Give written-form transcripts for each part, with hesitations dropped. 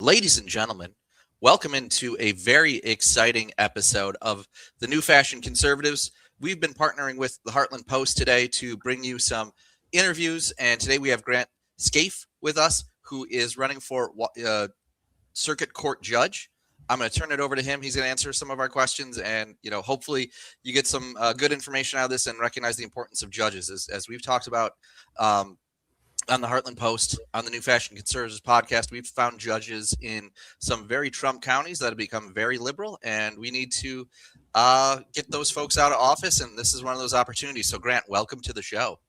Ladies and gentlemen, welcome into a very exciting episode of the New Fashion Conservatives. We've been partnering with the Heartland Post today to bring you some interviews, and today we have Grant Scaife with us, who is running for circuit court judge. I'm going to turn it over to him. He's going to answer some of our questions, and hopefully you get some good information out of this and recognize the importance of judges, as we've talked about. On the Heartland Post, on the New Fashion Conservatives podcast, we've found judges in some very Trump counties that have become very liberal, and we need to get those folks out of office, and this is one of those opportunities. So, Grant, welcome to the show.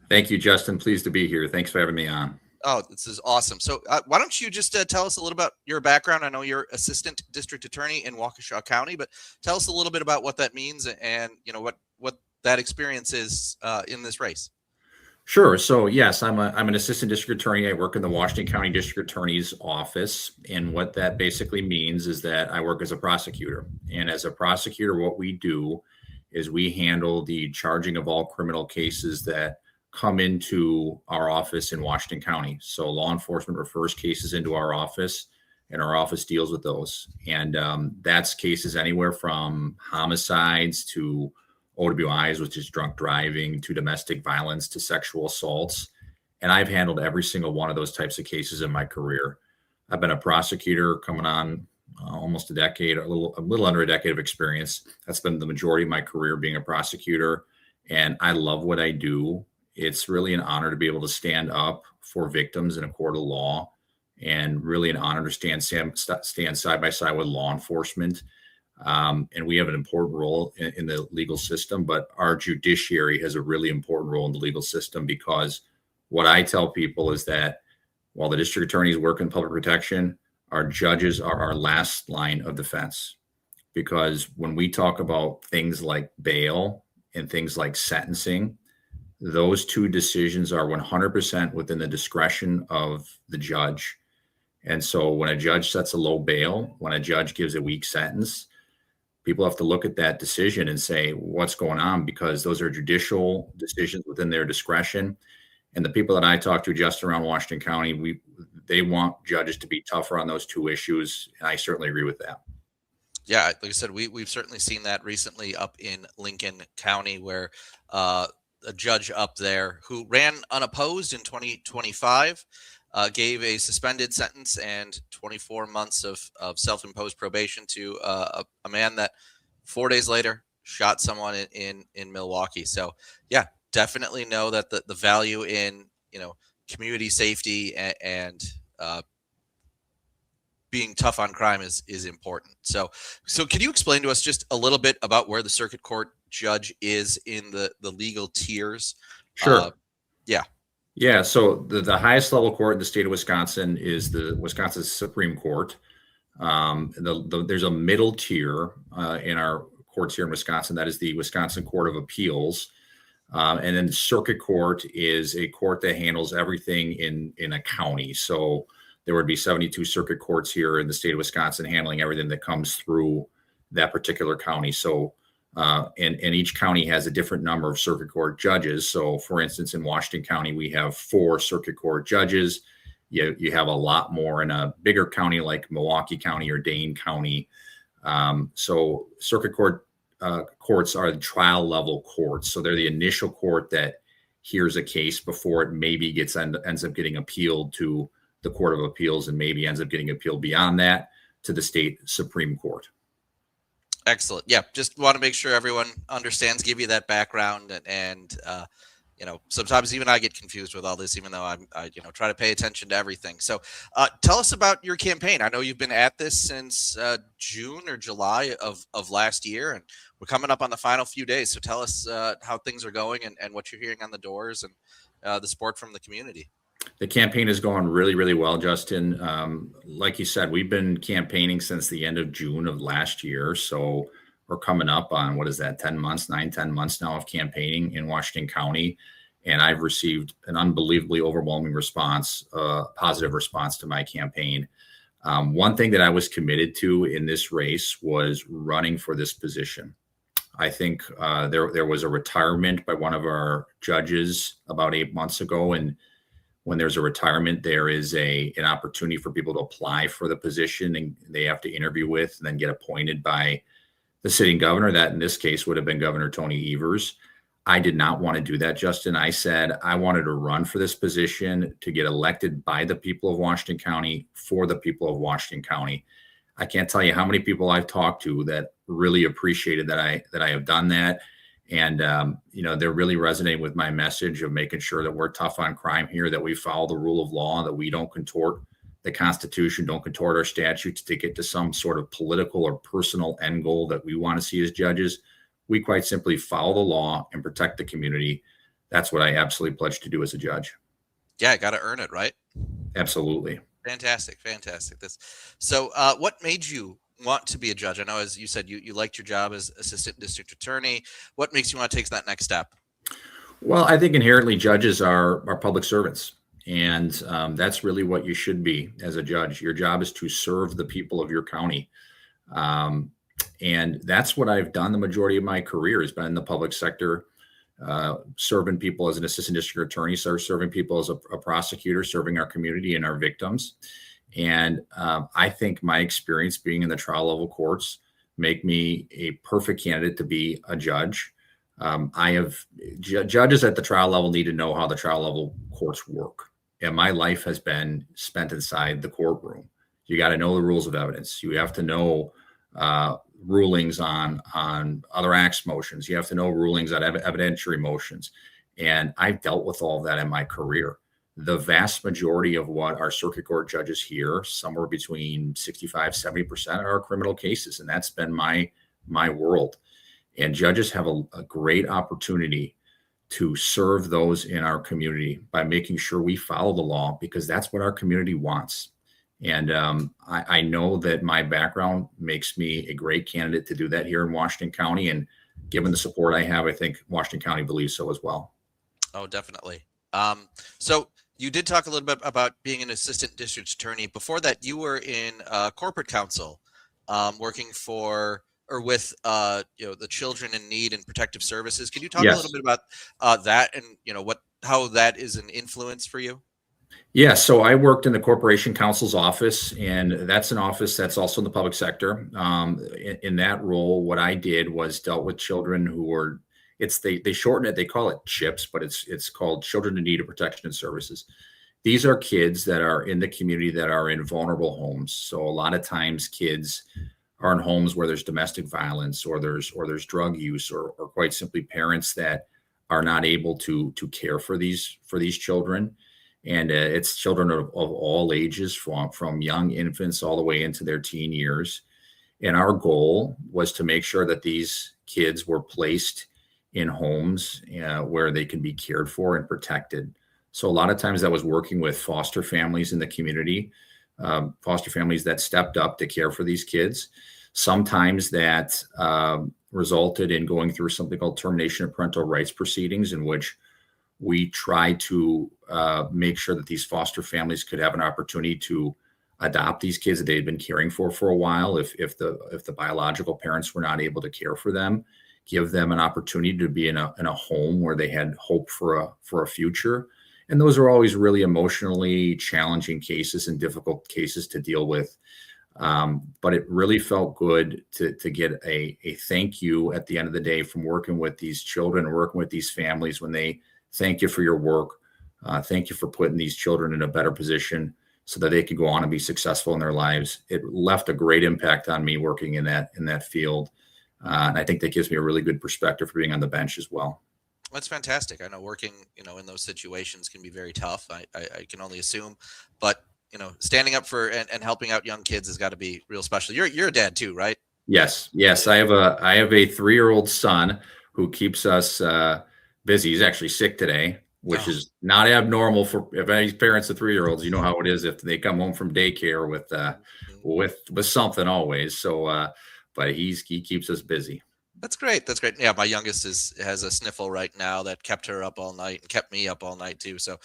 Thank you, Justin. Pleased to be here. Thanks for having me on. Oh, this is awesome. So why don't you just tell us a little about your background? I know you're assistant district attorney in Waukesha County, but tell us a little bit about what that means and, what that experience is in this race. Sure. So yes, I'm an assistant district attorney. I work in the Washington County District Attorney's office. And what that basically means is that I work as a prosecutor. And as a prosecutor, what we do is we handle the charging of all criminal cases that come into our office in Washington County. So law enforcement refers cases into our office, and our office deals with those. And that's cases anywhere from homicides to OWIs, which is drunk driving, to domestic violence, to sexual assaults. And I've handled every single one of those types of cases in my career. I've been a prosecutor coming on almost a decade, a little under a decade of experience. That's been the majority of my career, being a prosecutor. And I love what I do. It's really an honor to be able to stand up for victims in a court of law, and really an honor to stand side by side with law enforcement. And we have an important role in the legal system, but our judiciary has a really important role in the legal system, because what I tell people is that while the district attorneys work in public protection, our judges are our last line of defense. Because when we talk about things like bail and things like sentencing, those two decisions are 100% within the discretion of the judge. And so when a judge sets a low bail, when a judge gives a weak sentence, people have to look at that decision and say, what's going on? Because those are judicial decisions within their discretion. And the people that I talk to just around Washington County, they want judges to be tougher on those two issues. And I certainly agree with that. Yeah, like I said, we've certainly seen that recently up in Lincoln County, where a judge up there who ran unopposed in 2025 gave a suspended sentence and 24 months of self-imposed probation to a man that 4 days later shot someone in Milwaukee. So yeah, definitely know that the value in community safety and being tough on crime is important. So can you explain to us just a little bit about where the circuit court judge is in the legal tiers? Sure. Yeah. So the highest level court in the state of Wisconsin is the Wisconsin Supreme Court. There's a middle tier in our courts here in Wisconsin. That is the Wisconsin Court of Appeals. And then the circuit court is a court that handles everything in a county. So there would be 72 circuit courts here in the state of Wisconsin handling everything that comes through that particular county. So and each county has a different number of circuit court judges. So for instance, in Washington County, we have 4 circuit court judges. You have a lot more in a bigger county like Milwaukee County or Dane County. So circuit court courts are the trial level courts. So they're the initial court that hears a case before it maybe ends up getting appealed to the Court of Appeals, and maybe ends up getting appealed beyond that to the state Supreme Court. Excellent. Yeah, just want to make sure everyone understands, give you that background, and sometimes even I get confused with all this, even though I try to pay attention to everything. So tell us about your campaign. I know you've been at this since June or July of last year, and we're coming up on the final few days. So tell us how things are going and what you're hearing on the doors and the support from the community. The campaign is going really, really well, Justin. Like you said, we've been campaigning since the end of June of last year. So we're coming up on, 10 months now of campaigning in Washington County. And I've received an unbelievably overwhelming response, positive response to my campaign. One thing that I was committed to in this race was running for this position. I think there was a retirement by one of our judges about 8 months ago, and When there's a retirement, there is an opportunity for people to apply for the position, and they have to interview with and then get appointed by the sitting governor. That in this case would have been Governor Tony Evers. I did not want to do that, Justin. I said I wanted to run for this position to get elected by the people of Washington County for the people of Washington County. I can't tell you how many people I've talked to that really appreciated that I have done that. And, they're really resonating with my message of making sure that we're tough on crime here, that we follow the rule of law, that we don't contort the Constitution, don't contort our statutes to get to some sort of political or personal end goal that we want to see as judges. We quite simply follow the law and protect the community. That's what I absolutely pledge to do as a judge. Yeah, I got to earn it, right? Absolutely. Fantastic. So what made you want to be a judge? I know, as you said, you liked your job as assistant district attorney. What makes you want to take that next step? Well, I think inherently judges are public servants. And that's really what you should be as a judge. Your job is to serve the people of your county. And that's what I've done the majority of my career, has been in the public sector, serving people as an assistant district attorney, serving people as a prosecutor, serving our community and our victims. And I think my experience being in the trial level courts make me a perfect candidate to be a judge. Judges at the trial level need to know how the trial level courts work. And my life has been spent inside the courtroom. You got to know the rules of evidence. You have to know rulings on other acts motions. You have to know rulings on evidentiary motions. And I've dealt with all of that in my career. The vast majority of what our circuit court judges hear, somewhere between 65-70% are criminal cases. And that's been my world. And judges have a great opportunity to serve those in our community by making sure we follow the law, because that's what our community wants. And I know that my background makes me a great candidate to do that here in Washington County. And given the support I have, I think Washington County believes so as well. Oh, definitely. So you did talk a little bit about being an assistant district attorney. Before that, you were in corporate counsel, working for or with the children in need and protective services. Can you talk a little bit about that and how that is an influence for you? Yeah, so I worked in the Corporation Counsel's office, and that's an office that's also in the public sector. In that role, what I did was dealt with children who were, they shorten it, they call it CHIPS, but it's called Children in Need of Protection and Services. These are kids that are in the community that are in vulnerable homes. So a lot of times kids are in homes where there's domestic violence, or there's drug use, or quite simply parents that are not able to care for these children. And it's children of all ages, from young infants all the way into their teen years. And our goal was to make sure that these kids were placed in homes where they can be cared for and protected. So a lot of times that was working with foster families in the community, foster families that stepped up to care for these kids. Sometimes that resulted in going through something called termination of parental rights proceedings, in which we try to make sure that these foster families could have an opportunity to adopt these kids that they had been caring for a while. If the biological parents were not able to care for them, give them an opportunity to be in a home where they had hope for a future. And those are always really emotionally challenging cases and difficult cases to deal with. But it really felt good to get a thank you at the end of the day from working with these children, working with these families, when they thank you for your work. Thank you for putting these children in a better position so that they can go on and be successful in their lives. It left a great impact on me working in that field. And I think that gives me a really good perspective for being on the bench as well. That's fantastic. I know working, in those situations can be very tough. I can only assume, but standing up for and helping out young kids has got to be real special. You're a dad too, right? Yes. I have a 3-year-old son who keeps us busy. He's actually sick today, which is not abnormal for if any parents of 3-year-olds. You know how it is if they come home from daycare with something always. So, but he keeps us busy. That's great. Yeah, my youngest has a sniffle right now that kept her up all night and kept me up all night too. So,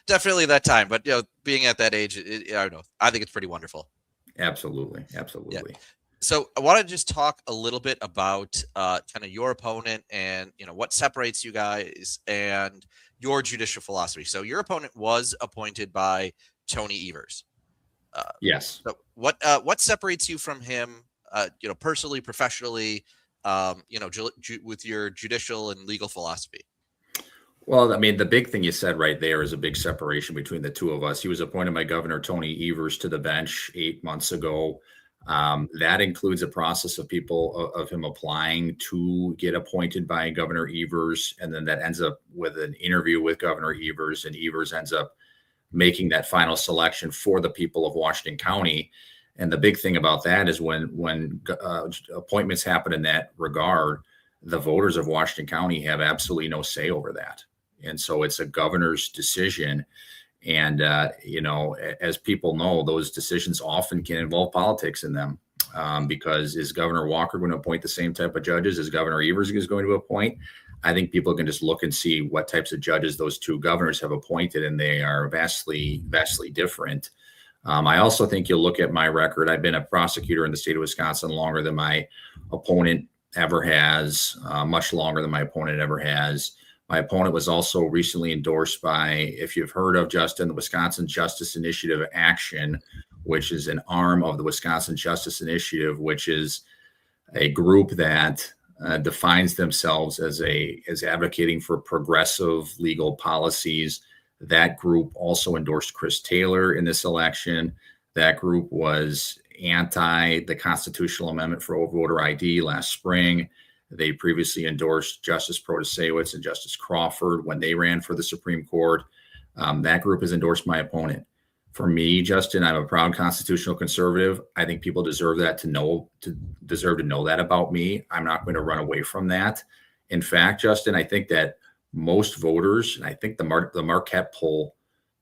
definitely that time. But being at that age, I don't know. I think it's pretty wonderful. Absolutely. Yeah. So I want to just talk a little bit about kind of your opponent and what separates you guys and your judicial philosophy. So your opponent was appointed by Tony Evers. Uh, Yes. so what separates you from him? Personally, professionally, with your judicial and legal philosophy. Well, I mean, the big thing you said right there is a big separation between the two of us. He was appointed by Governor Tony Evers to the bench 8 months ago. That includes a process of people of him applying to get appointed by Governor Evers, and then that ends up with an interview with Governor Evers, and Evers ends up making that final selection for the people of Washington County. And the big thing about that is when appointments happen in that regard, the voters of Washington County have absolutely no say over that. And so it's a governor's decision. And, as people know, those decisions often can involve politics in them, because is Governor Walker going to appoint the same type of judges as Governor Evers is going to appoint? I think people can just look and see what types of judges those two governors have appointed, and they are vastly, vastly different. I also think you'll look at my record. I've been a prosecutor in the state of Wisconsin longer than my opponent ever has, much longer than my opponent ever has. My opponent was also recently endorsed by, if you've heard of, Justin, the Wisconsin Justice Initiative Action, which is an arm of the Wisconsin Justice Initiative, which is a group that defines themselves as advocating for progressive legal policies. That group also endorsed Chris Taylor in this election. That group was anti the constitutional amendment for voter ID last spring. They previously endorsed Justice Protasewicz and Justice Crawford when they ran for the Supreme Court. That group has endorsed my opponent. For me, Justin, I'm a proud constitutional conservative. I think people deserve that to know that about me. I'm not going to run away from that. In fact, Justin, I think that most voters, and I think the Marquette poll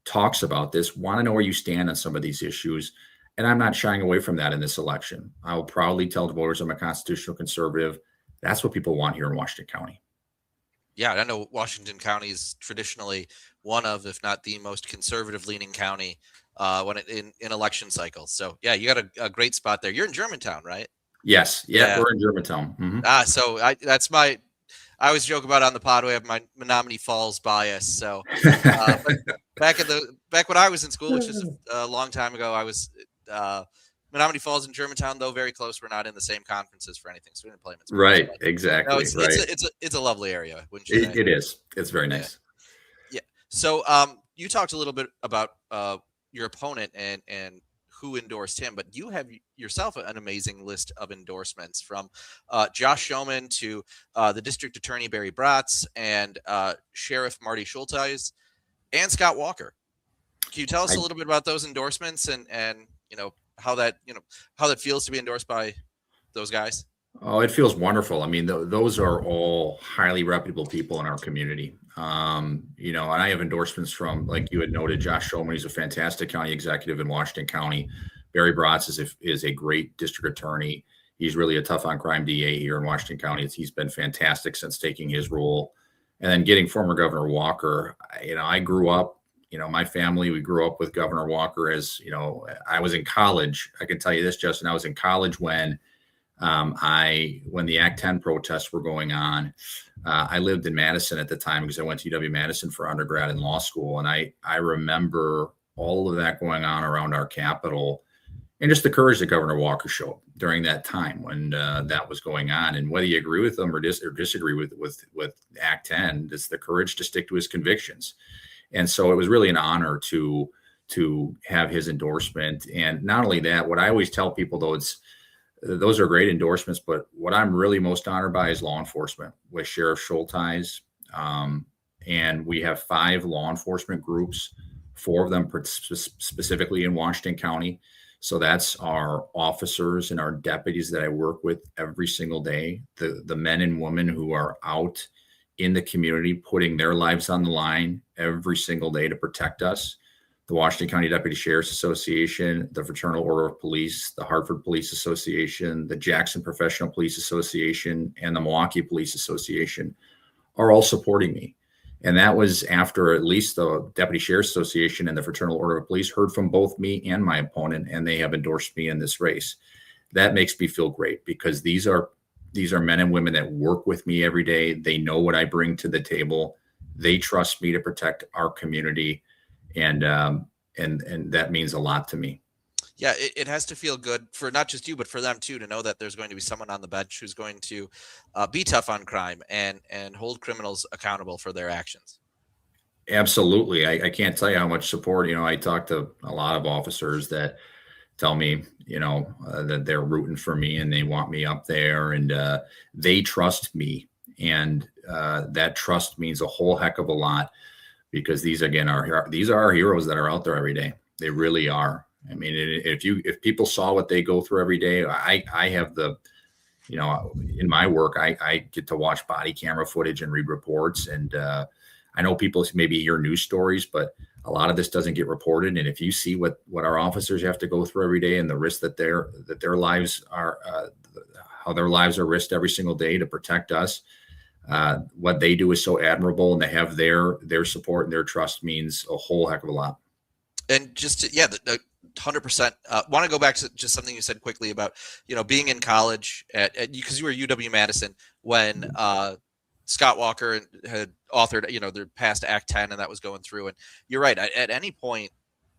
talks about this, want to know where you stand on some of these issues. And I'm not shying away from that in this election. I will proudly tell the voters I'm a constitutional conservative. That's what people want here in Washington County. Yeah, I know Washington County is traditionally one of, if not the most conservative leaning county in election cycles. So yeah, you got a great spot there. You're in Germantown, right? Yes. Yeah. We're in Germantown. Mm-hmm. So I always joke about on the pod, we have my Menominee Falls bias. So but back when I was in school, which is a long time ago, I was Menominee Falls and Germantown, though very close. We're not in the same conferences for anything, so we didn't play them. Right, exactly. No, it's a lovely area. Wouldn't you say? It is. It's very nice. Yeah. So you talked a little bit about your opponent and who endorsed him, but you have yourself an amazing list of endorsements, from Josh Schoeman to the District Attorney Barry Bratz and Sheriff Marty Schulteis and Scott Walker. Can you tell us a little bit about those endorsements and how that feels to be endorsed by those guys? Oh, it feels wonderful. I mean, those are all highly reputable people in our community. And I have endorsements from, like you had noted, Josh Schoeman. He's a fantastic county executive in Washington County. Barry Bratz is a great district attorney. He's really a tough on crime DA here in Washington County. He's been fantastic since taking his role. And then getting former Governor Walker, I grew up, my family, we grew up with Governor Walker I was in college. I can tell you this, Justin, I was in college when the Act 10 protests were going on. I lived in Madison at the time because I went to UW-Madison for undergrad and law school. And I remember all of that going on around our Capitol, and just the courage that Governor Walker showed during that time when that was going on. And whether you agree with them or disagree with Act 10, it's the courage to stick to his convictions. And so it was really an honor to have his endorsement. And not only that, what I always tell people, though, those are great endorsements, but what I'm really most honored by is law enforcement with Sheriff Schulteis. And we have 5 law enforcement groups, 4 of them specifically in Washington County. So that's our officers and our deputies that I work with every single day, the men and women who are out in the community, putting their lives on the line every single day to protect us. The Washington County Deputy Sheriff's Association, the Fraternal Order of Police, the Hartford Police Association, the Jackson Professional Police Association, and the Milwaukee Police Association are all supporting me. And that was after at least the Deputy Sheriff's Association and the Fraternal Order of Police heard from both me and my opponent, and they have endorsed me in this race. that makes me feel great, because these are men and women that work with me every day. They know what I bring to the table. They trust me to protect our community, and that means a lot to me. Yeah, it has to feel good for not just you, but for them too, to know that there's going to be someone on the bench who's going to be tough on crime and hold criminals accountable for their actions. Absolutely. I can't tell you how much support, I talk to a lot of officers that tell me, that they're rooting for me and they want me up there, and they trust me. And that trust means a whole heck of a lot, because these are our heroes that are out there every day. They really are. I mean, if people saw what they go through every day, I have in my work, I get to watch body camera footage and read reports. And I know people maybe hear news stories, but a lot of this doesn't get reported. And if you see what our officers have to go through every day, and the risk that their lives are, how their lives are risked every single day to protect us, what they do is so admirable, and to have their support and their trust means a whole heck of a lot. And just the 100%. Want to go back to just something you said quickly about being in college because you were UW Madison when Scott Walker had authored their past Act 10, and that was going through. And you're right. At any point,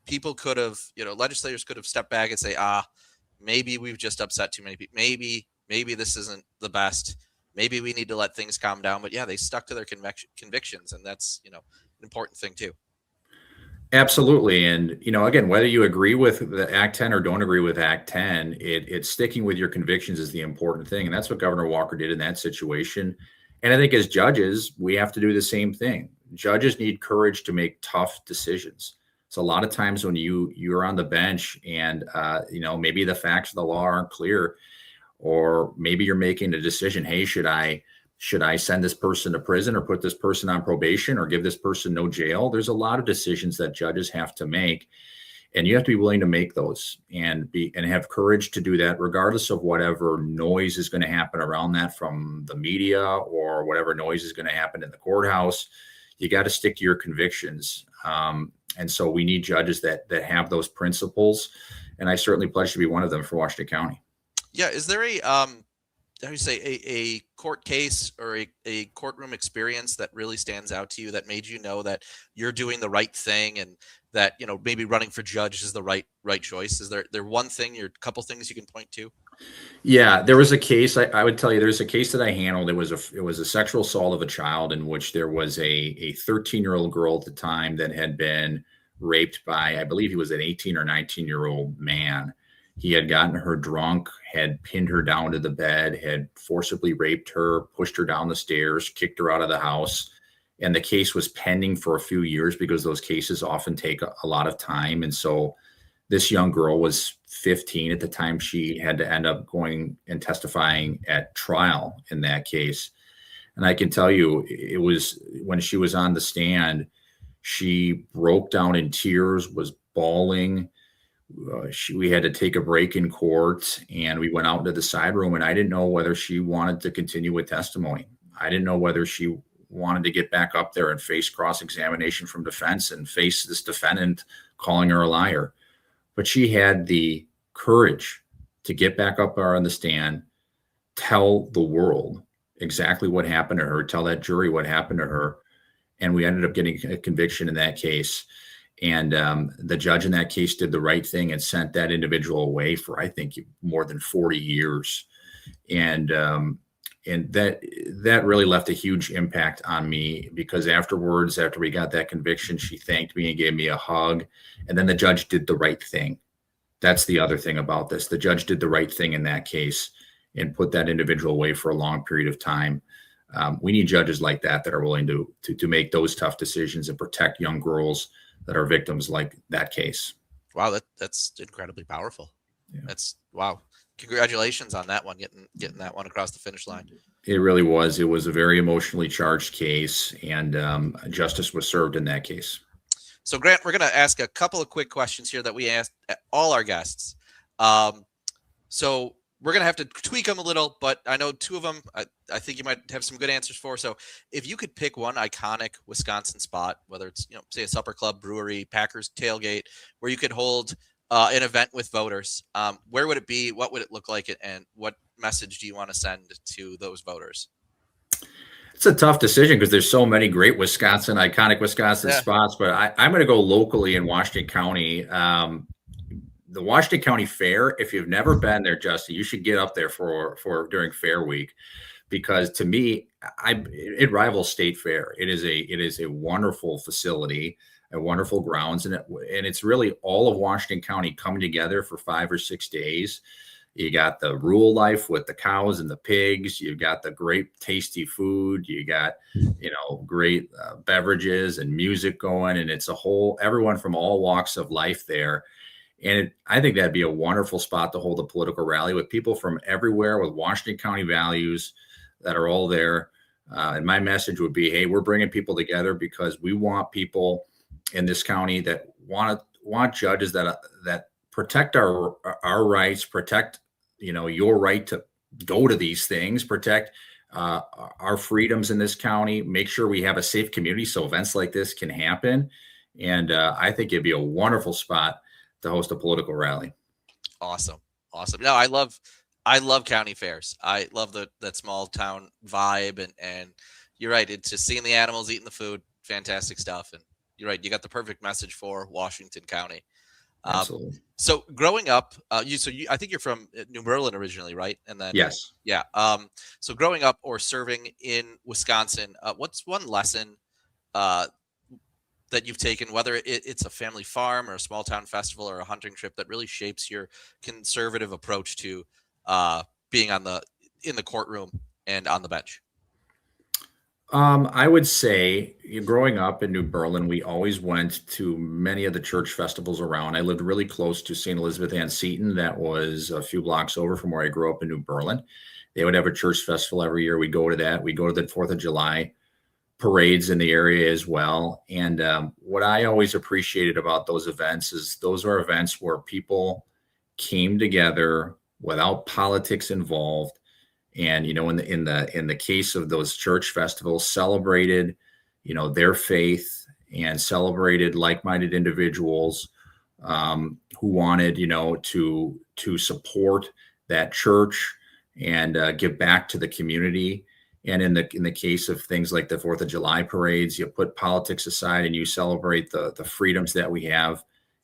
people could have legislators could have stepped back and say, maybe we've just upset too many people. Maybe this isn't the best. Maybe we need to let things calm down. But yeah, they stuck to their convictions, and that's an important thing too. Absolutely. And, again, whether you agree with the Act 10 or don't agree with Act 10, it's sticking with your convictions is the important thing. And that's what Governor Walker did in that situation. And I think as judges, we have to do the same thing. Judges need courage to make tough decisions. So a lot of times when you're on the bench and, maybe the facts of the law aren't clear, or maybe you're making a decision, hey, should I send this person to prison or put this person on probation or give this person no jail? There's a lot of decisions that judges have to make, and you have to be willing to make those and have courage to do that, regardless of whatever noise is going to happen around that from the media or whatever noise is going to happen in the courthouse. You got to stick to your convictions. And so we need judges that have those principles. And I certainly pledge to be one of them for Washington County. Yeah. Is there a court case or a courtroom experience that really stands out to you that made you know that you're doing the right thing, and that, maybe running for judge is the right choice? Is there one thing or a couple things you can point to? Yeah, there was a case. I would tell you, there's a case that I handled. It was a sexual assault of a child, in which there was a 13-year-old girl at the time that had been raped by, I believe he was an 18 or 19-year-old man. He had gotten her drunk, had pinned her down to the bed, had forcibly raped her, pushed her down the stairs, kicked her out of the house. And the case was pending for a few years, because those cases often take a lot of time. And so this young girl was 15 at the time. She had to end up going and testifying at trial in that case. And I can tell you, it was when she was on the stand, she broke down in tears, was bawling. We had to take a break in court, and we went out into the side room, and I didn't know whether she wanted to continue with testimony. I didn't know whether she wanted to get back up there and face cross-examination from defense and face this defendant calling her a liar. But she had the courage to get back up there on the stand, tell the world exactly what happened to her, tell that jury what happened to her. And we ended up getting a conviction in that case. And the judge in that case did the right thing and sent that individual away for, I think, more than 40 years. And that really left a huge impact on me, because afterwards, after we got that conviction, she thanked me and gave me a hug. And then the judge did the right thing. That's the other thing about this. The judge did the right thing in that case and put that individual away for a long period of time. We need judges like that are willing to make those tough decisions and protect young girls that are victims like that case. Wow, that's incredibly powerful. Yeah. That's wow. Congratulations on that one, getting that one across the finish line. It really was. It was a very emotionally charged case, and justice was served in that case. So, Grant, we're going to ask a couple of quick questions here that we asked all our guests. So we're going to have to tweak them a little, but I know two of them I think you might have some good answers for. So if you could pick one iconic Wisconsin spot, whether it's, say a supper club, brewery, Packers tailgate, where you could hold an event with voters, where would it be? What would it look like? And what message do you want to send to those voters? It's a tough decision because there's so many great iconic Wisconsin Yeah. spots, but I'm going to go locally in Washington County. The Washington County Fair, if you've never been there, Justin, you should get up there for during Fair Week, because to me, it rivals State Fair. It is a wonderful facility, a wonderful grounds, and it's really all of Washington County coming together for 5 or 6 days. You got the rural life with the cows and the pigs. You've got the great tasty food. You got, great beverages and music going, and it's everyone from all walks of life there. And I think that'd be a wonderful spot to hold a political rally with people from everywhere with Washington County values that are all there. And my message would be, hey, we're bringing people together because we want people in this county that want judges that protect our rights, protect, your right to go to these things, protect our freedoms in this county, make sure we have a safe community so events like this can happen. And I think it'd be a wonderful spot to host a political rally. Awesome. No, I love county fairs. I love that small town vibe, and you're right. It's just seeing the animals, eating the food, fantastic stuff. And you're right. You got the perfect message for Washington County. Absolutely. So growing up, I think you're from New Berlin originally, right? And then Yes. Yeah. So growing up or serving in Wisconsin, what's one lesson that you've taken, whether it's a family farm or a small town festival or a hunting trip, that really shapes your conservative approach to being in the courtroom and on the bench? I would say growing up in New Berlin, we always went to many of the church festivals around. I lived really close to St. Elizabeth Ann Seton. That was a few blocks over from where I grew up in New Berlin. They would have a church festival every year. We'd go to that. We'd go to the 4th of July parades in the area as well. And what I always appreciated about those events is those are events where people came together without politics involved. And, in the case of those church festivals, celebrated, their faith and celebrated like-minded individuals who wanted, to support that church and give back to the community. And in the case of things like the 4th of July parades, you put politics aside and you celebrate the freedoms that we have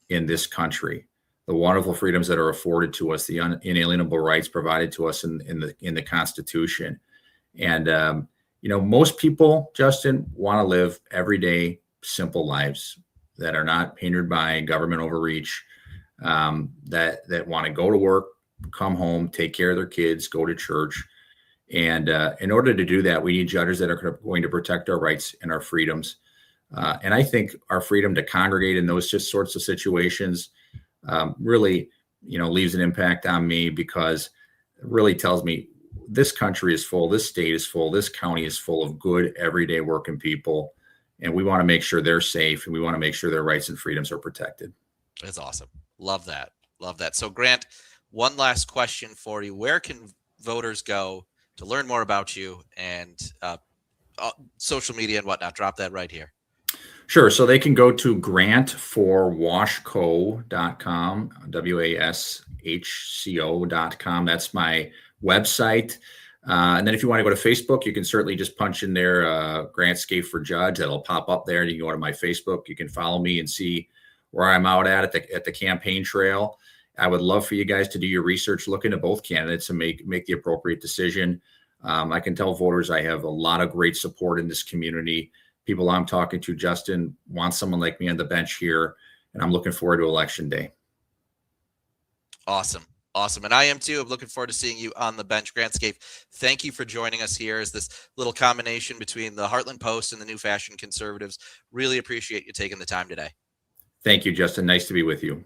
in this country, the wonderful freedoms that are afforded to us, the inalienable rights provided to us in the Constitution. And most people, Justin, want to live everyday, simple lives that are not hindered by government overreach, that want to go to work, come home, take care of their kids, go to church. And in order to do that, we need judges that are going to protect our rights and our freedoms. And I think our freedom to congregate in those just sorts of situations really, leaves an impact on me, because it really tells me this country is full, this state is full, this county is full of good, everyday working people. And we want to make sure they're safe, and we want to make sure their rights and freedoms are protected. That's awesome. Love that. So Grant, one last question for you. Where can voters go to learn more about you and social media and whatnot? Drop that right here. Sure. So they can go to grantforwashco.com, WASHCO.com. That's my website. And then if you want to go to Facebook, you can certainly just punch in there, Grant Scaife for Judge. That'll pop up there. And you can go to my Facebook. You can follow me and see where I'm out at the campaign trail. I would love for you guys to do your research, look into both candidates, and make the appropriate decision. I can tell voters I have a lot of great support in this community. People I'm talking to, Justin, want someone like me on the bench here, and I'm looking forward to Election Day. Awesome. And I am too. I'm looking forward to seeing you on the bench. Grant Scaife, thank you for joining us here as this little combination between the Heartland Post and the New Fashion Conservatives. Really appreciate you taking the time today. Thank you, Justin. Nice to be with you.